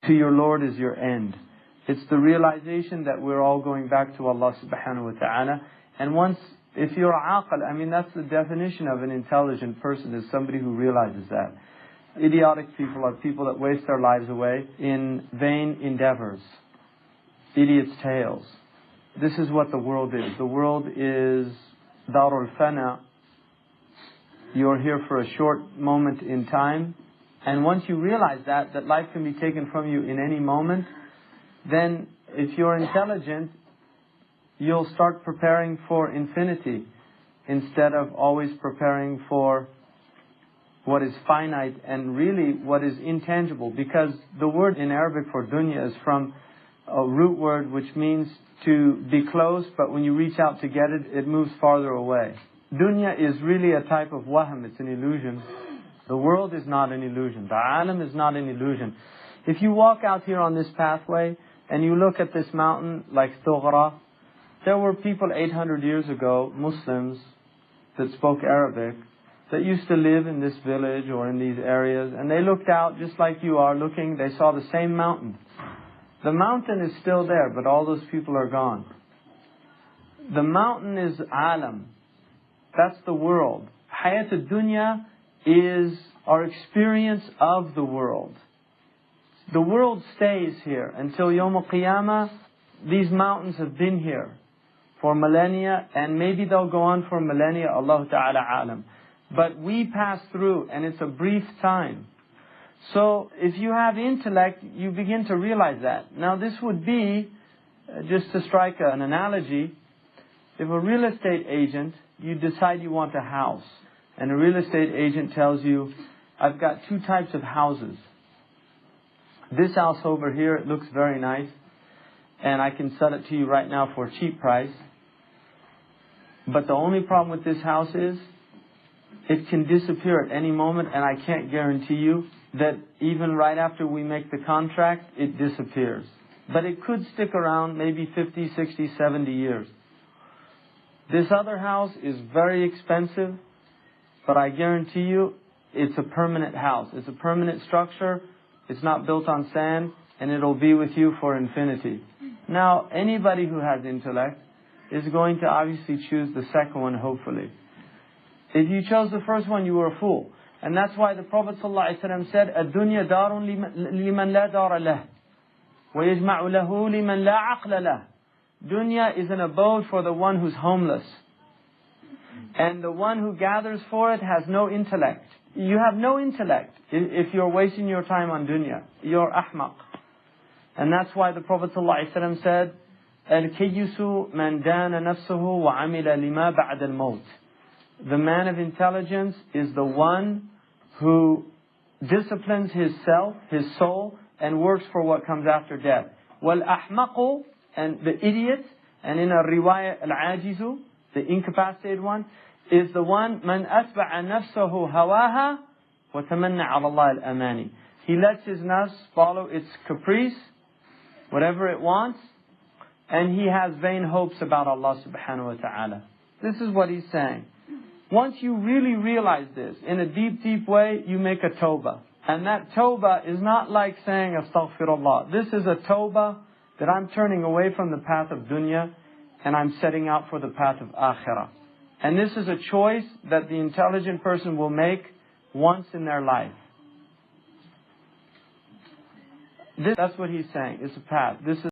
to your Lord is your end. It's the realization that we're all going back to Allah subhanahu wa ta'ala. And once, if you're aqal, I mean that's the definition of an intelligent person, is somebody who realizes that. Idiotic people are people that waste their lives away in vain endeavors, idiots' tales. This is what the world is. The world is darul fana. You're here for a short moment in time. And once you realize that life can be taken from you in any moment, then if you're intelligent, you'll start preparing for infinity instead of always preparing for what is finite and really what is intangible. Because the word in Arabic for dunya is from a root word which means to be close, but when you reach out to get it, it moves farther away. Dunya is really a type of wahm, it's an illusion. The world is not an illusion. The alam is not an illusion. If you walk out here on this pathway and you look at this mountain like Thughra, there were people 800 years ago, Muslims that spoke Arabic, that used to live in this village or in these areas, and they looked out just like you are looking, they saw the same mountain. The mountain is still there, but all those people are gone. The mountain is alam. That's the world. Hayat al-dunya is our experience of the world. The world stays here until Yawm al-Qiyamah. These mountains have been here for millennia, and maybe they'll go on for millennia, Allah Ta'ala alam. But we pass through, and it's a brief time. So if you have intellect, you begin to realize that. Now this would be, just to strike an analogy, if a real estate agent, you decide you want a house, and a real estate agent tells you, I've got two types of houses. This house over here, it looks very nice, and I can sell it to you right now for a cheap price. But the only problem with this house is, it can disappear at any moment, and I can't guarantee you that even right after we make the contract, it disappears. But it could stick around maybe 50, 60, 70 years. This other house is very expensive, but I guarantee you, it's a permanent house. It's a permanent structure. It's not built on sand, and it'll be with you for infinity. Now, anybody who has intellect is going to obviously choose the second one, hopefully. If you chose the first one, you were a fool. And that's why the Prophet ﷺ said, الدنيا دار لمن لا دار له ويجمع له لمن لا عقل له. Dunya is an abode for the one who's homeless. And the one who gathers for it has no intellect. You have no intellect if you're wasting your time on dunya. You're ahmaq. And that's why the Prophet ﷺ said, الكيس من دان نفسه وعمل لما بعد الموت. The man of intelligence is the one who disciplines his self, his soul, and works for what comes after death. وَالْأَحْمَقُ, and the idiot, and in a riwayah al-ajizu, the incapacitated one, is the one مَنْ أَتْبَعَ نَفْسَهُ هَوَاهَا وَتَمَنَّ عَلَى اللَّهِ الْأَمَانِ. He lets his nafs follow its caprice, whatever it wants, and he has vain hopes about Allah subhanahu wa ta'ala. This is what he's saying. Once you really realize this, in a deep, deep way, you make a tawbah. And that tawbah is not like saying astaghfirullah. This is a tawbah that I'm turning away from the path of dunya and I'm setting out for the path of akhirah. And this is a choice that the intelligent person will make once in their life. That's what he's saying. It's a path. This is